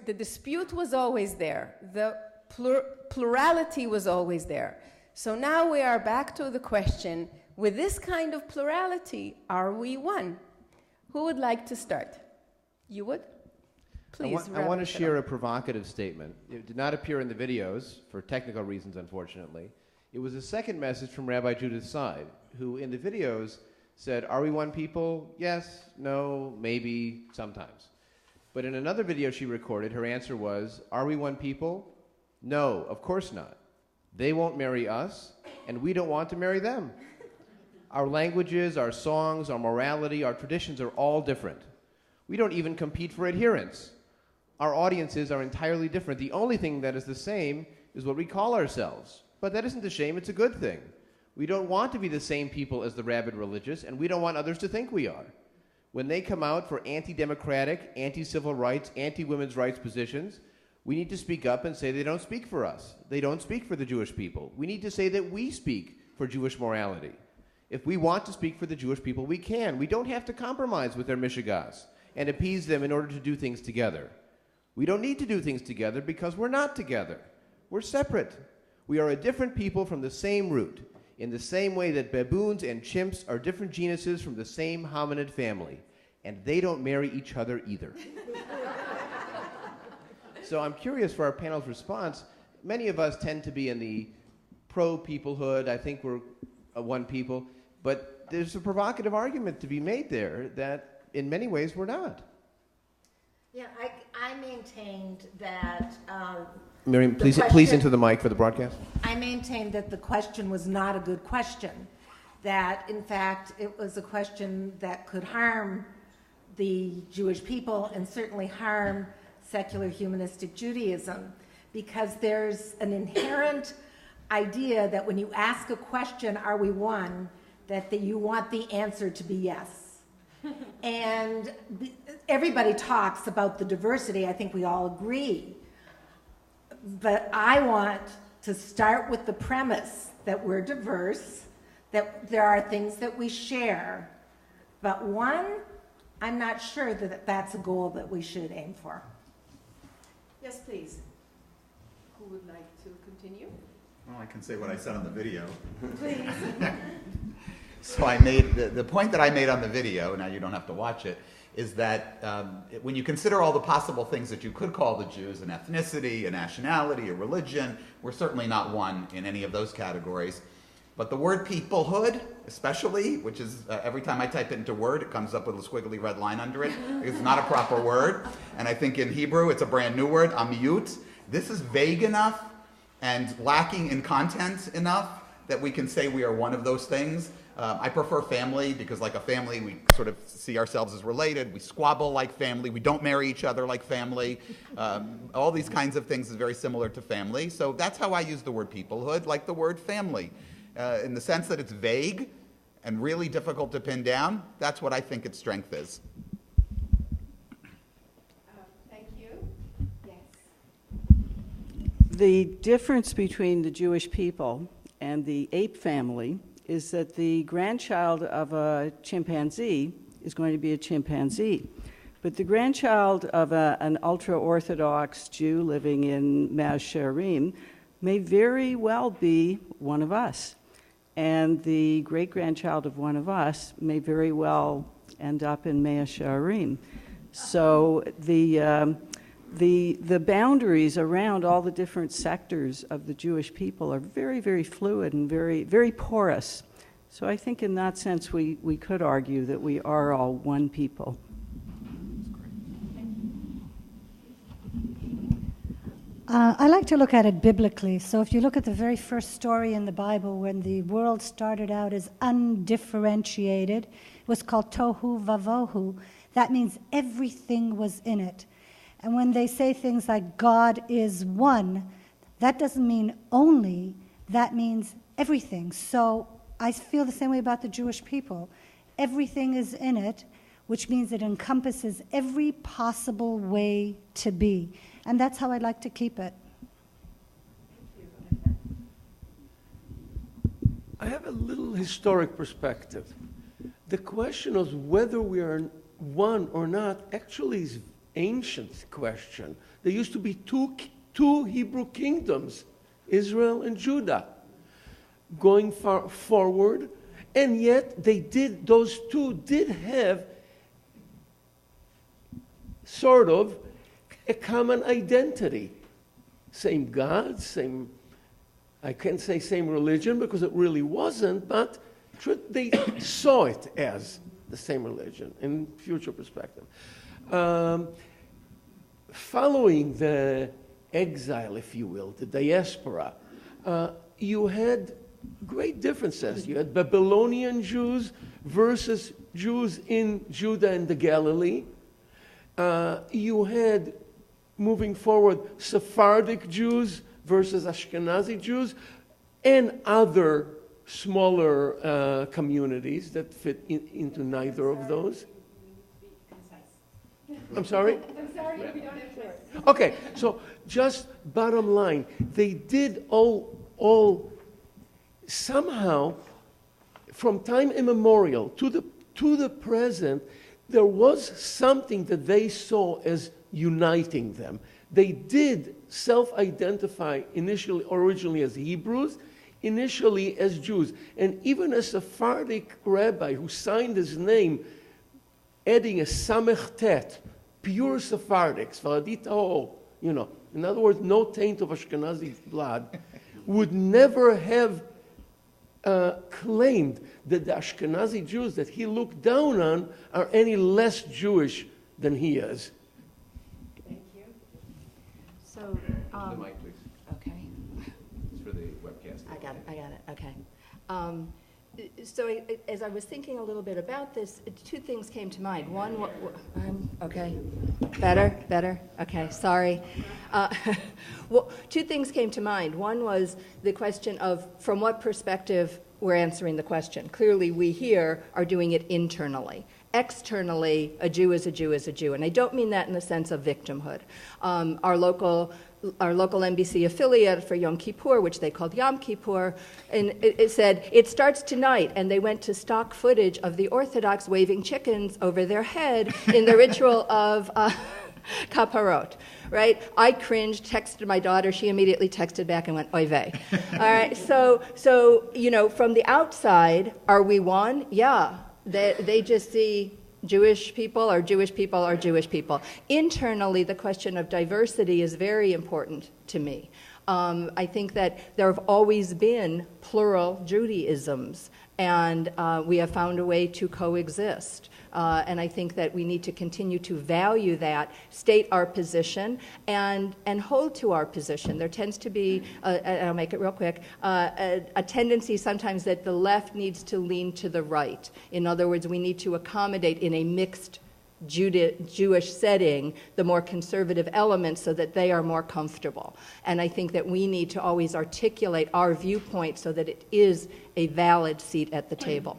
The dispute was always there. The plurality was always there. So now we are back to the question, with this kind of plurality, are we one? Who would like to start? You would? Please. I want to share a provocative statement. It did not appear in the videos for technical reasons, unfortunately. It was a second message from Rabbi Judith's side, who in the videos said, are we one people? Yes, no, maybe, sometimes. But in another video she recorded, her answer was, are we one people? No, of course not. They won't marry us, and we don't want to marry them. Our languages, our songs, our morality, our traditions are all different. We don't even compete for adherence. Our audiences are entirely different. The only thing that is the same is what we call ourselves. But that isn't a shame, it's a good thing. We don't want to be the same people as the rabid religious, and we don't want others to think we are. When they come out for anti-democratic, anti-civil rights, anti-women's rights positions, we need to speak up and say they don't speak for us. They don't speak for the Jewish people. We need to say that we speak for Jewish morality. If we want to speak for the Jewish people, we can. We don't have to compromise with their mishigas and appease them in order to do things together. We don't need to do things together because we're not together. We're separate. We are a different people from the same root, in the same way that baboons and chimps are different genuses from the same hominid family. And they don't marry each other either. So I'm curious for our panel's response. Many of us tend to be in the pro-peoplehood. I think we're one people. But there's a provocative argument to be made there that in many ways we're not. Yeah, I maintained that... Miriam, please into the mic for the broadcast. I maintained that the question was not a good question. That, in fact, it was a question that could harm the Jewish people and certainly harm secular humanistic Judaism, because there's an inherent idea that when you ask a question, are we one, that you want the answer to be yes. And everybody talks about the diversity. I think we all agree. But I want to start with the premise that we're diverse, that there are things that we share. But one, I'm not sure that that's a goal that we should aim for. Yes, please. Who would like to continue? Well, I can say what I said on the video. Please. So I made, the point that I made on the video, now you don't have to watch it, is that when you consider all the possible things that you could call the Jews, an ethnicity, a nationality, a religion, we're certainly not one in any of those categories. But the word peoplehood, especially, which is every time I type it into Word, it comes up with a squiggly red line under it. It's not a proper word. And I think in Hebrew, it's a brand new word, amiyut. This is vague enough and lacking in content enough that we can say we are one of those things. I prefer family because like a family, we sort of see ourselves as related. We squabble like family. We don't marry each other like family. All these kinds of things is very similar to family. So that's how I use the word peoplehood, like the word family. In the sense that it's vague and really difficult to pin down. That's what I think its strength is. Thank you. Yes. The difference between the Jewish people and the ape family is that the grandchild of a chimpanzee is going to be a chimpanzee. But the grandchild of an ultra-Orthodox Jew living in Maz Shearim may very well be one of us. And the great-grandchild of one of us may very well end up in Mea Shearim. So the boundaries around all the different sectors of the Jewish people are very, very fluid and very, very porous. So I think in that sense we could argue that we are all one people. I like to look at it biblically. So if you look at the very first story in the Bible, when the world started out as undifferentiated, it was called Tohu Vavohu. That means everything was in it. And when they say things like God is one, that doesn't mean only, that means everything. So I feel the same way about the Jewish people. Everything is in it, which means it encompasses every possible way to be. And that's how I'd like to keep it. I have a little historic perspective. The question of whether we are one or not actually is ancient question. There used to be two Hebrew kingdoms, Israel and Judah, going forward, and yet those two did have sort of a common identity. Same God, I can't say same religion because it really wasn't, but they saw it as the same religion in future perspective. Following the exile, if you will, the diaspora, you had great differences. You had Babylonian Jews versus Jews in Judah and the Galilee. You had, moving forward, Sephardic Jews versus Ashkenazi Jews, and other smaller communities that fit into neither of those. I'm sorry? I'm sorry, we don't have time. Okay, so just bottom line, they did all somehow, from time immemorial to the present, there was something that they saw as uniting them. They did self-identify originally as Hebrews, initially as Jews. And even a Sephardic rabbi who signed his name, adding a Samech Tet, pure Sephardic, Sfaradit Ha'or, in other words, no taint of Ashkenazi blood, would never have claimed that the Ashkenazi Jews that he looked down on are any less Jewish than he is. Thank you. So, the mic, please. okay. It's for the webcast. I got it, okay. So as I was thinking a little bit about this, two things came to mind. One, okay, better, okay, sorry. Well, two things came to mind. One was the question of from what perspective we're answering the question. Clearly, we here are doing it internally. Externally, a Jew is a Jew is a Jew. And I don't mean that in the sense of victimhood. Our local NBC affiliate for Yom Kippur, which they called Yom Kippur, and it said, it starts tonight, and they went to stock footage of the Orthodox waving chickens over their head in the ritual of Kaparot, right? I cringed, texted my daughter, she immediately texted back and went, oy vey. All right, so from the outside, are we one? Yeah, they just see Jewish people are Jewish people are Jewish people. Internally, the question of diversity is very important to me. I think that there have always been plural Judaisms, and we have found a way to coexist. And I think that we need to continue to value that, state our position, and hold to our position. There tends to be, and I'll make it real quick, a tendency sometimes that the left needs to lean to the right. In other words, we need to accommodate in a mixed Jewish setting the more conservative elements so that they are more comfortable. And I think that we need to always articulate our viewpoint so that it is a valid seat at the table.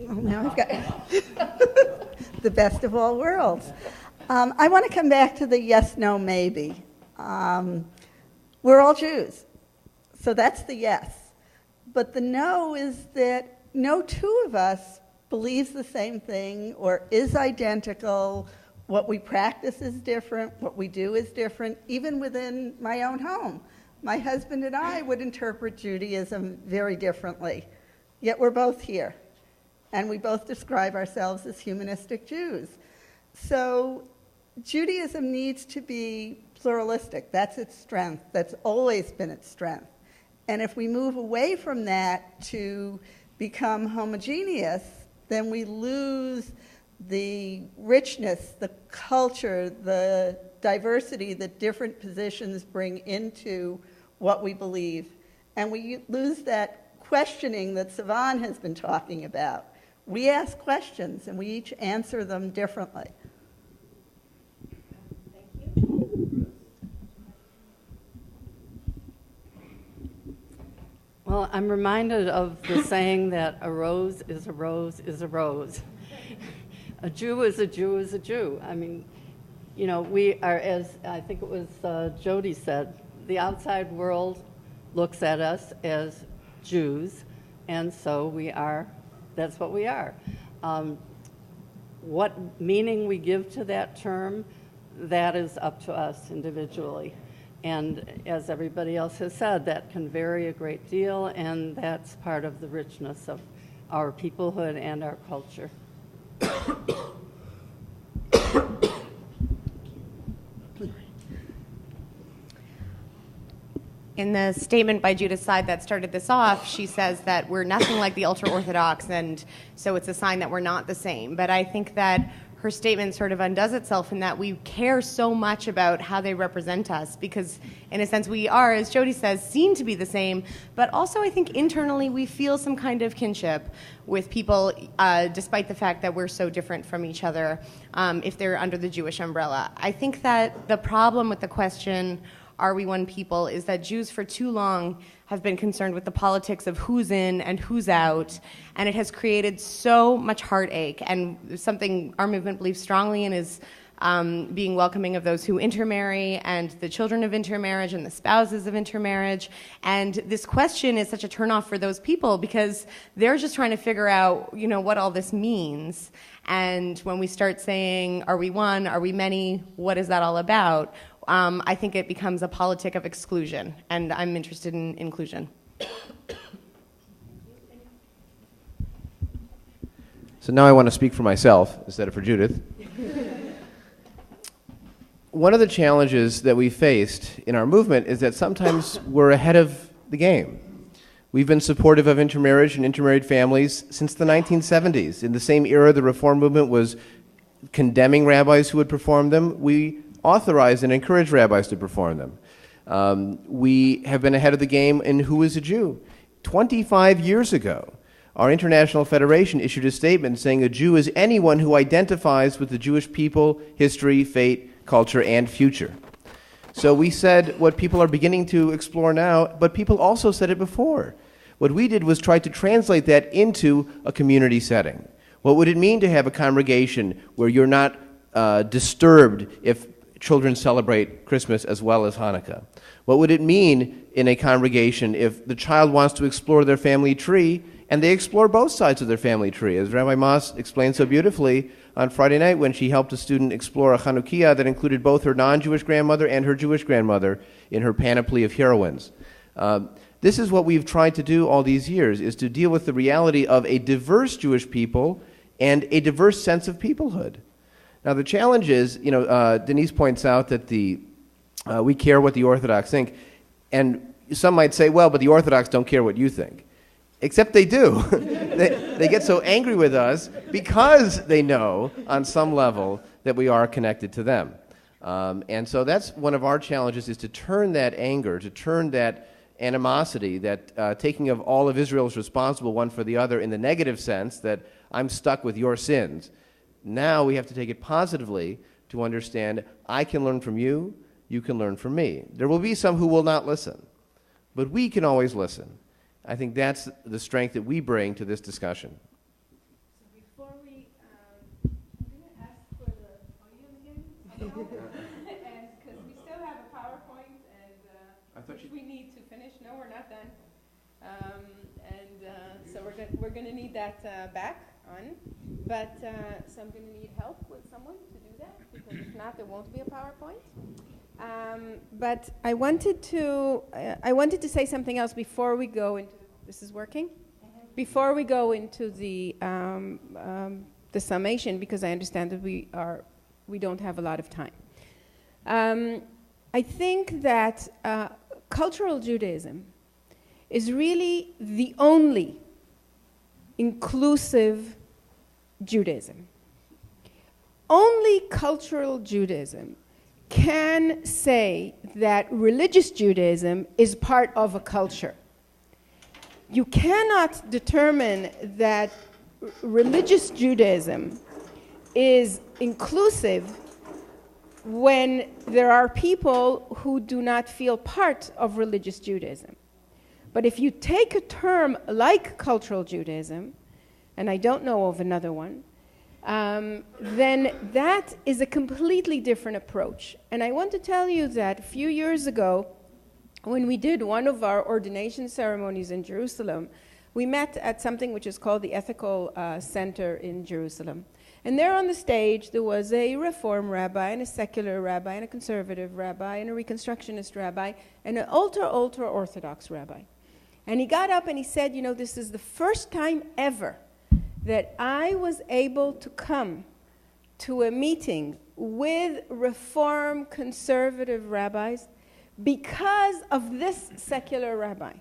Now I've got the best of all worlds. I want to come back to the yes, no, maybe. We're all Jews, so that's the yes. But the no is that no two of us believes the same thing or is identical. What we practice is different. What we do is different, even within my own home. My husband and I would interpret Judaism very differently, yet we're both here. And we both describe ourselves as humanistic Jews. So Judaism needs to be pluralistic. That's its strength. That's always been its strength. And if we move away from that to become homogeneous, then we lose the richness, the culture, the diversity that different positions bring into what we believe. And we lose that questioning that Sivan has been talking about. We ask questions, and we each answer them differently. Thank you. Well, I'm reminded of the saying that a rose is a rose is a rose. A Jew is a Jew is a Jew. I mean, we are, as I think it was Jody said, the outside world looks at us as Jews, and so we are, that's what we are. What meaning we give to that term, that is up to us individually. And as everybody else has said, that can vary a great deal, and that's part of the richness of our peoplehood and our culture. In the statement by Judith Seid that started this off, she says that we're nothing like the ultra-Orthodox, and so it's a sign that we're not the same. But I think that her statement sort of undoes itself in that we care so much about how they represent us because, in a sense, we are, as Jody says, seen to be the same, but also I think internally we feel some kind of kinship with people despite the fact that we're so different from each other if they're under the Jewish umbrella. I think that the problem with the question, are we one people, is that Jews for too long have been concerned with the politics of who's in and who's out, and it has created so much heartache, and something our movement believes strongly in is being welcoming of those who intermarry and the children of intermarriage and the spouses of intermarriage. And this question is such a turnoff for those people because they're just trying to figure out, you know, what all this means. And when we start saying, are we one, are we many, what is that all about? I think it becomes a politic of exclusion, and I'm interested in inclusion. So now I want to speak for myself instead of for Judith. One of the challenges that we faced in our movement is that sometimes we're ahead of the game. We've been supportive of intermarriage and intermarried families since the 1970s. In the same era the Reform movement was condemning rabbis who would perform them, we authorized and encouraged rabbis to perform them. We have been ahead of the game in who is a Jew. 25 years ago, our International Federation issued a statement saying a Jew is anyone who identifies with the Jewish people, history, fate, culture, and future. So we said what people are beginning to explore now, but people also said it before. What we did was try to translate that into a community setting. What would it mean to have a congregation where you're not disturbed if children celebrate Christmas as well as Hanukkah? What would it mean in a congregation if the child wants to explore their family tree and they explore both sides of their family tree? As Rabbi Moss explained so beautifully on Friday night when she helped a student explore a Chanukiah that included both her non-Jewish grandmother and her Jewish grandmother in her panoply of heroines. This is what we've tried to do all these years, is to deal with the reality of a diverse Jewish people and a diverse sense of peoplehood. Now the challenge is, you know, Denise points out that we care what the Orthodox think, and some might say, well, but the Orthodox don't care what you think. Except they do. They get so angry with us because they know on some level that we are connected to them. And so that's one of our challenges, is to turn that anger, to turn that animosity, that taking of all of Israel is responsible one for the other in the negative sense, that I'm stuck with your sins. Now we have to take it positively to understand I can learn from you, you can learn from me. There will be some who will not listen, but we can always listen. I think that's the strength that we bring to this discussion. So before we, I'm going to ask for the podium again, and because we still have a PowerPoint, and which we need to finish. No, we're not done. So we're going to need that back on. But so I'm going to need help with someone to do that, because if not, there won't be a PowerPoint. But I wanted to say something else before we go into. This is working. Before we go into the summation, because I understand that we don't have a lot of time. I think that cultural Judaism is really the only inclusive Judaism. Only cultural Judaism can say that religious Judaism is part of a culture. You cannot determine that religious Judaism is inclusive when there are people who do not feel part of religious Judaism. But if you take a term like cultural Judaism, and I don't know of another one, then that is a completely different approach. And I want to tell you that a few years ago, when we did one of our ordination ceremonies in Jerusalem, we met at something which is called the Ethical Center in Jerusalem. And there on the stage, there was a Reform rabbi, and a secular rabbi, and a conservative rabbi, and a Reconstructionist rabbi, and an ultra-Orthodox rabbi. And he got up and he said, you know, this is the first time ever that I was able to come to a meeting with Reform conservative rabbis because of this secular rabbi.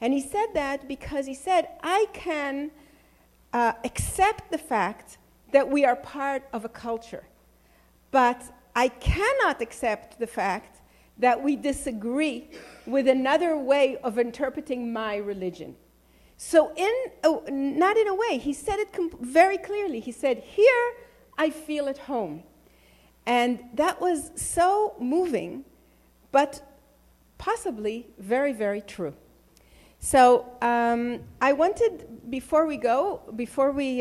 And he said that because he said, I can accept the fact that we are part of a culture, but I cannot accept the fact that we disagree with another way of interpreting my religion. So not in a way, he said it very clearly. He said, here I feel at home. And that was so moving, but possibly very, very true. So I wanted, before we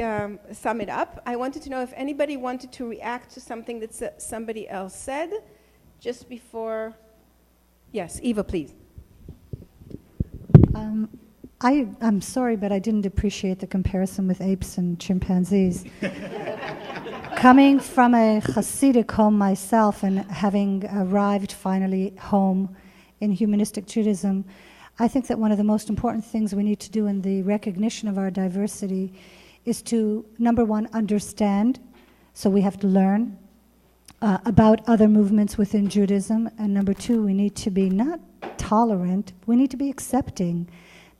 sum it up, I wanted to know if anybody wanted to react to something that somebody else said just before. Yes, Eva, please. I'm sorry, but I didn't appreciate the comparison with apes and chimpanzees. Coming from a Hasidic home myself and having arrived finally home in humanistic Judaism, I think that one of the most important things we need to do in the recognition of our diversity is to, number one, understand. So we have to learn about other movements within Judaism. And number two, we need to be not tolerant, we need to be accepting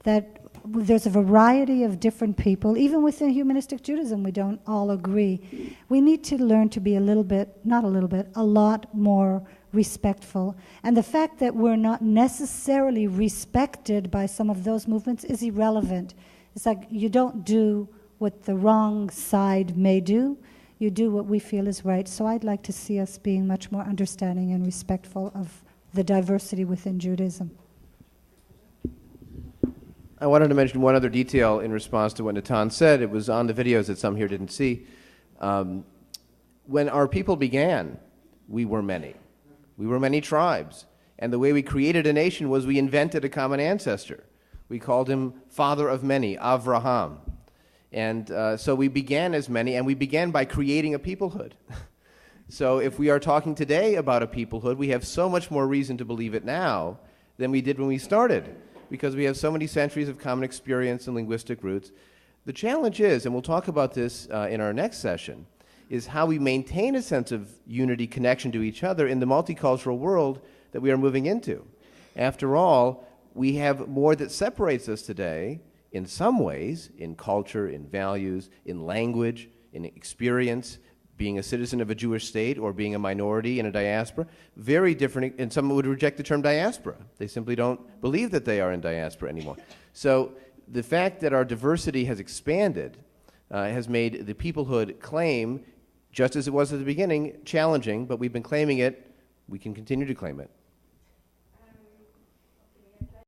that there's a variety of different people. Even within humanistic Judaism, we don't all agree. We need to learn to be a lot more respectful. And the fact that we're not necessarily respected by some of those movements is irrelevant. It's like you don't do what the wrong side may do, you do what we feel is right. So I'd like to see us being much more understanding and respectful of the diversity within Judaism. I wanted to mention one other detail in response to what Natan said. It was on the videos that some here didn't see. When our people began, we were many. We were many tribes. And the way we created a nation was we invented a common ancestor. We called him Father of Many, Avraham. And so we began as many, and we began by creating a peoplehood. So if we are talking today about a peoplehood, we have so much more reason to believe it now than we did when we started, because we have so many centuries of common experience and linguistic roots. The challenge is, and we'll talk about this in our next session, is how we maintain a sense of unity, connection to each other in the multicultural world that we are moving into. After all, we have more that separates us today in some ways, in culture, in values, in language, in experience, being a citizen of a Jewish state or being a minority in a diaspora, very different, and some would reject the term diaspora. They simply don't believe that they are in diaspora anymore. So the fact that our diversity has expanded has made the peoplehood claim, just as it was at the beginning, challenging, but we've been claiming it, we can continue to claim it.